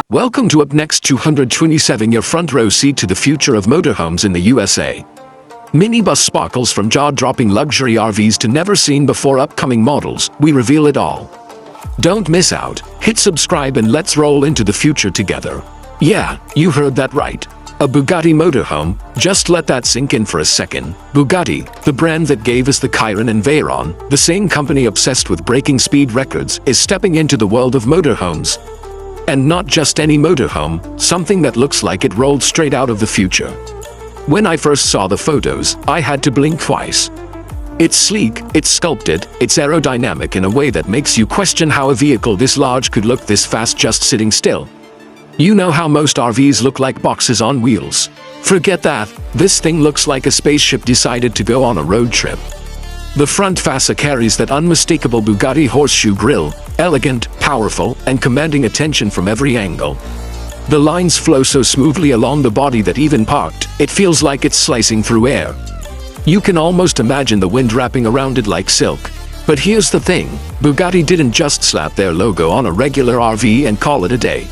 Welcome to Upnext 227, your front row seat to the future of motorhomes in the USA. Minibus sparkles from jaw-dropping luxury RVs to never-seen-before upcoming models, we reveal it all. Don't miss out, hit subscribe and let's roll into the future together. Yeah, you heard that right. A Bugatti Motorhome, just let that sink in for a second. Bugatti, the brand that gave us the Chiron and Veyron, the same company obsessed with breaking speed records, is stepping into the world of motorhomes. And not just any motorhome, something that looks like it rolled straight out of the future. When I first saw the photos, I had to blink twice. It's sleek, it's sculpted, it's aerodynamic in a way that makes you question how a vehicle this large could look this fast just sitting still. You know how most RVs look like boxes on wheels? Forget that, this thing looks like a spaceship decided to go on a road trip. The front fascia carries that unmistakable Bugatti horseshoe grille, elegant, powerful, and commanding attention from every angle. The lines flow so smoothly along the body that even parked, it feels like it's slicing through air. You can almost imagine the wind wrapping around it like silk. But here's the thing, Bugatti didn't just slap their logo on a regular RV and call it a day.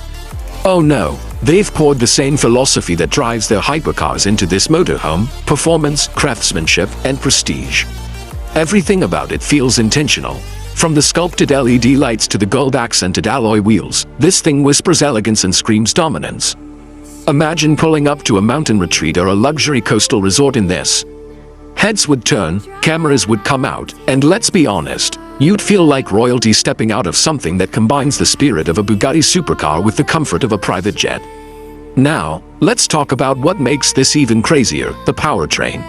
Oh no, they've poured the same philosophy that drives their hypercars into this motorhome: performance, craftsmanship, and prestige. Everything about it feels intentional. From the sculpted LED lights to the gold-accented alloy wheels, this thing whispers elegance and screams dominance. Imagine pulling up to a mountain retreat or a luxury coastal resort in this. Heads would turn, cameras would come out, and let's be honest, you'd feel like royalty stepping out of something that combines the spirit of a Bugatti supercar with the comfort of a private jet. Now, let's talk about what makes this even crazier: the powertrain.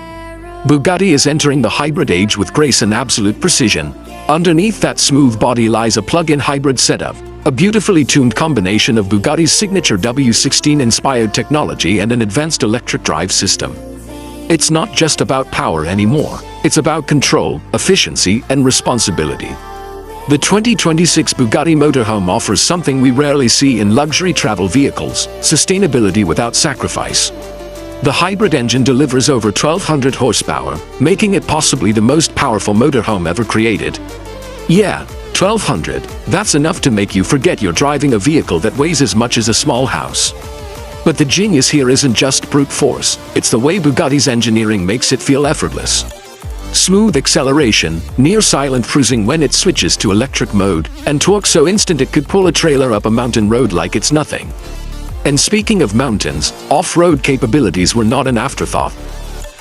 Bugatti is entering the hybrid age with grace and absolute precision. Underneath that smooth body lies a plug-in hybrid setup, a beautifully tuned combination of Bugatti's signature W16-inspired technology and an advanced electric drive system. It's not just about power anymore, it's about control, efficiency, and responsibility. The 2026 Bugatti Motorhome offers something we rarely see in luxury travel vehicles: sustainability without sacrifice. The hybrid engine delivers over 1,200 horsepower, making it possibly the most powerful motorhome ever created. Yeah, 1,200, that's enough to make you forget you're driving a vehicle that weighs as much as a small house. But the genius here isn't just brute force, it's the way Bugatti's engineering makes it feel effortless. Smooth acceleration, near-silent cruising when it switches to electric mode, and torque so instant it could pull a trailer up a mountain road like it's nothing. And speaking of mountains, off-road capabilities were not an afterthought.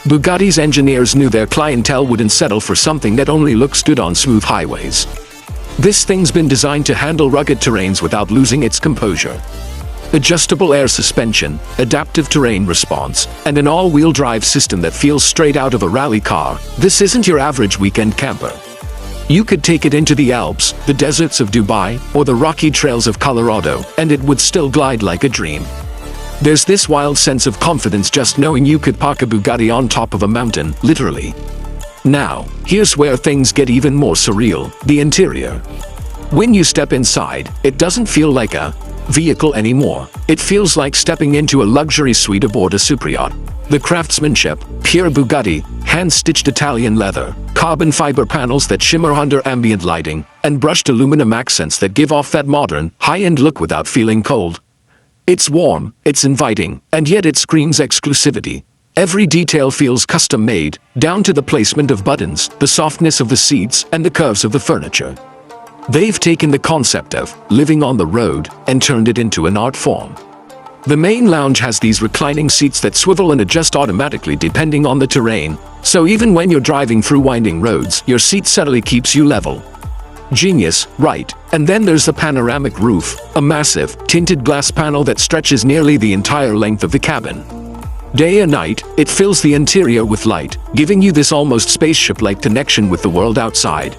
Bugatti's engineers knew their clientele wouldn't settle for something that only looks good on smooth highways. This thing's been designed to handle rugged terrains without losing its composure. Adjustable air suspension, adaptive terrain response, and an all-wheel drive system that feels straight out of a rally car. This isn't your average weekend camper. You could take it into the Alps, the deserts of Dubai, or the rocky trails of Colorado, and it would still glide like a dream. There's this wild sense of confidence just knowing you could park a Bugatti on top of a mountain, literally. Now, here's where things get even more surreal: the interior. When you step inside, it doesn't feel like a vehicle anymore. It feels like stepping into a luxury suite aboard a superyacht. The craftsmanship, pure Bugatti, hand-stitched Italian leather, carbon fiber panels that shimmer under ambient lighting, and brushed aluminum accents that give off that modern, high-end look without feeling cold. It's warm, it's inviting, and yet it screams exclusivity. Every detail feels custom-made, down to the placement of buttons, the softness of the seats, and the curves of the furniture. They've taken the concept of living on the road and turned it into an art form. The main lounge has these reclining seats that swivel and adjust automatically depending on the terrain, so even when you're driving through winding roads, your seat subtly keeps you level. Genius, right? And then there's the panoramic roof, a massive, tinted glass panel that stretches nearly the entire length of the cabin. Day and night, it fills the interior with light, giving you this almost spaceship-like connection with the world outside.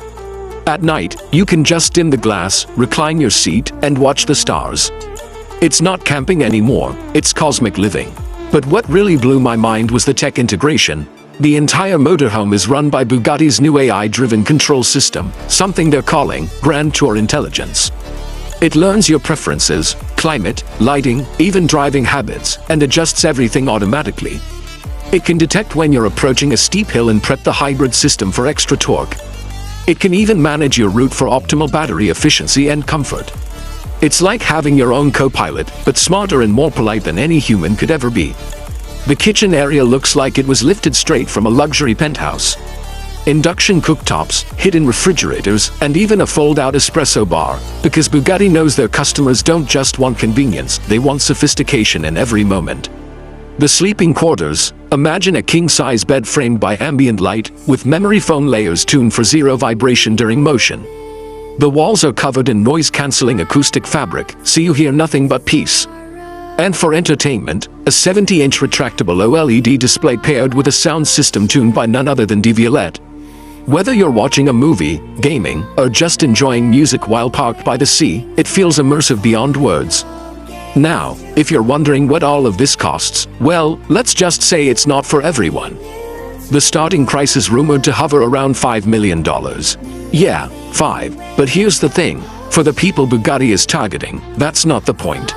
At night, you can just dim the glass, recline your seat, and watch the stars. It's not camping anymore, it's cosmic living. But what really blew my mind was the tech integration. The entire motorhome is run by Bugatti's new AI-driven control system, something they're calling Grand Tour Intelligence. It learns your preferences, climate, lighting, even driving habits, and adjusts everything automatically. It can detect when you're approaching a steep hill and prep the hybrid system for extra torque. It can even manage your route for optimal battery efficiency and comfort. It's like having your own co-pilot, but smarter and more polite than any human could ever be. The kitchen area looks like it was lifted straight from a luxury penthouse. Induction cooktops, hidden refrigerators, and even a fold-out espresso bar, because Bugatti knows their customers don't just want convenience, they want sophistication in every moment. The sleeping quarters, imagine a king-size bed framed by ambient light, with memory foam layers tuned for zero vibration during motion. The walls are covered in noise-canceling acoustic fabric, so you hear nothing but peace. And for entertainment, a 70-inch retractable OLED display paired with a sound system tuned by none other than Violette. Whether you're watching a movie, gaming, or just enjoying music while parked by the sea, it feels immersive beyond words. Now, if you're wondering what all of this costs, well, let's just say it's not for everyone. The starting price is rumored to hover around $5 million. Yeah, 5. But here's the thing. For the people Bugatti is targeting, that's not the point.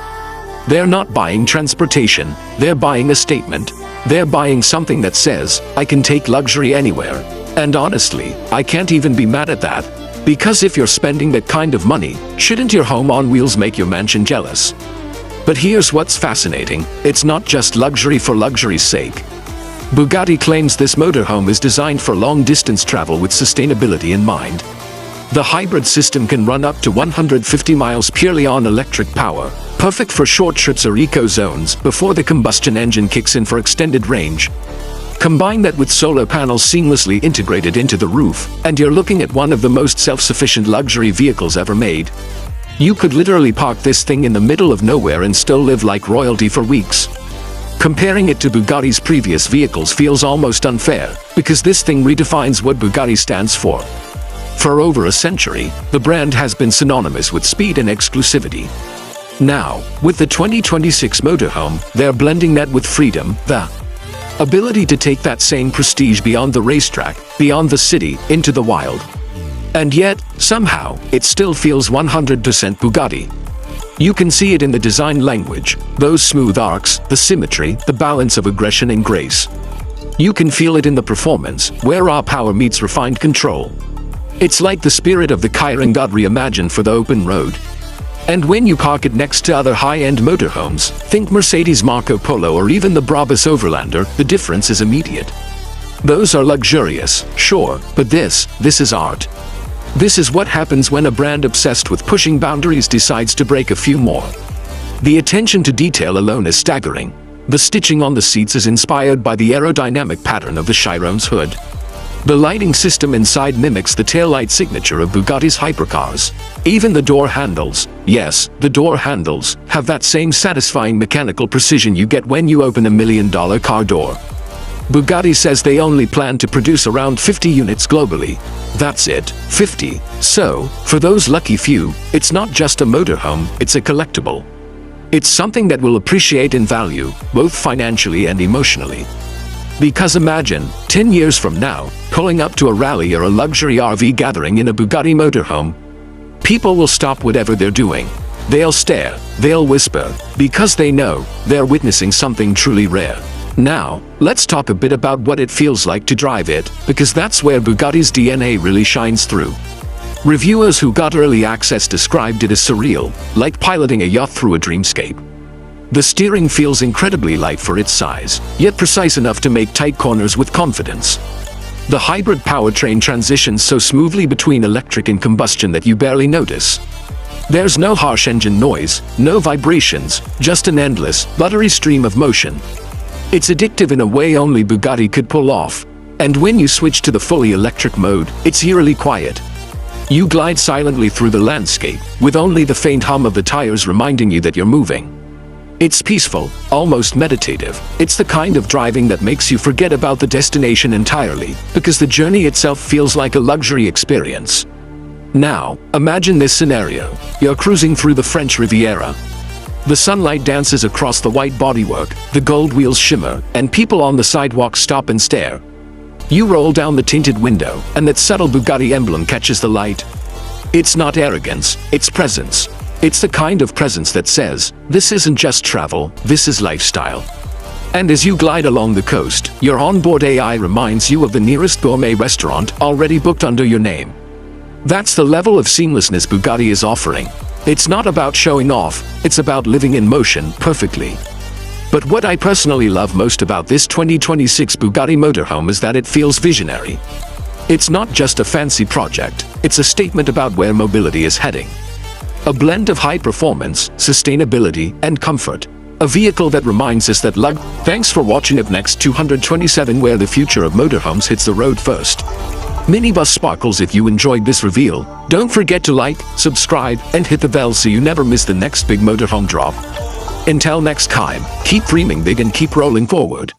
They're not buying transportation, they're buying a statement. They're buying something that says, I can take luxury anywhere. And honestly, I can't even be mad at that. Because if you're spending that kind of money, shouldn't your home on wheels make your mansion jealous? But here's what's fascinating, it's not just luxury for luxury's sake. Bugatti claims this motorhome is designed for long-distance travel with sustainability in mind. The hybrid system can run up to 150 miles purely on electric power, perfect for short trips or eco zones before the combustion engine kicks in for extended range. Combine that with solar panels seamlessly integrated into the roof, and you're looking at one of the most self-sufficient luxury vehicles ever made. You could literally park this thing in the middle of nowhere and still live like royalty for weeks. Comparing it to Bugatti's previous vehicles feels almost unfair, because this thing redefines what Bugatti stands for. For over a century, the brand has been synonymous with speed and exclusivity. Now, with the 2026 motorhome, they're blending that with freedom, the ability to take that same prestige beyond the racetrack, beyond the city, into the wild. And yet, somehow, it still feels 100% Bugatti. You can see it in the design language, those smooth arcs, the symmetry, the balance of aggression and grace. You can feel it in the performance, where raw power meets refined control. It's like the spirit of the Chiron got reimagined for the open road. And when you park it next to other high-end motorhomes, think Mercedes Marco Polo or even the Brabus Overlander, the difference is immediate. Those are luxurious, sure, but this is art. This is what happens when a brand obsessed with pushing boundaries decides to break a few more. The attention to detail alone is staggering. The stitching on the seats is inspired by the aerodynamic pattern of the Chiron's hood. The lighting system inside mimics the taillight signature of Bugatti's hypercars. Even the door handles, yes, the door handles, have that same satisfying mechanical precision you get when you open a $1 million car door. Bugatti says they only plan to produce around 50 units globally. That's it, 50. So, for those lucky few, it's not just a motorhome, it's a collectible. It's something that will appreciate in value, both financially and emotionally. Because imagine, 10 years from now, pulling up to a rally or a luxury RV gathering in a Bugatti motorhome. People will stop whatever they're doing. They'll stare, they'll whisper, because they know they're witnessing something truly rare. Now, let's talk a bit about what it feels like to drive it, because that's where Bugatti's DNA really shines through. Reviewers who got early access described it as surreal, like piloting a yacht through a dreamscape. The steering feels incredibly light for its size, yet precise enough to make tight corners with confidence. The hybrid powertrain transitions so smoothly between electric and combustion that you barely notice. There's no harsh engine noise, no vibrations, just an endless, buttery stream of motion. It's addictive in a way only Bugatti could pull off. And when you switch to the fully electric mode, it's eerily quiet. You glide silently through the landscape, with only the faint hum of the tires reminding you that you're moving. It's peaceful, almost meditative. It's the kind of driving that makes you forget about the destination entirely, because the journey itself feels like a luxury experience. Now, imagine this scenario. You're cruising through the French Riviera. The sunlight dances across the white bodywork, the gold wheels shimmer, and people on the sidewalk stop and stare. You roll down the tinted window, and that subtle Bugatti emblem catches the light. It's not arrogance, it's presence. It's the kind of presence that says, this isn't just travel, this is lifestyle. And as you glide along the coast, your onboard AI reminds you of the nearest gourmet restaurant already booked under your name. That's the level of seamlessness Bugatti is offering. It's not about showing off, it's about living in motion perfectly. But what I personally love most about this 2026 Bugatti Motorhome is that it feels visionary. It's not just a fancy project, it's a statement about where mobility is heading. A blend of high performance, sustainability, and comfort. A vehicle that reminds us that Thanks for watching Upnext 227, where the future of motorhomes hits the road first. Minibus Sparkles, if you enjoyed this reveal, don't forget to like, subscribe, and hit the bell so you never miss the next big motorhome drop. Until next time, keep dreaming big and keep rolling forward.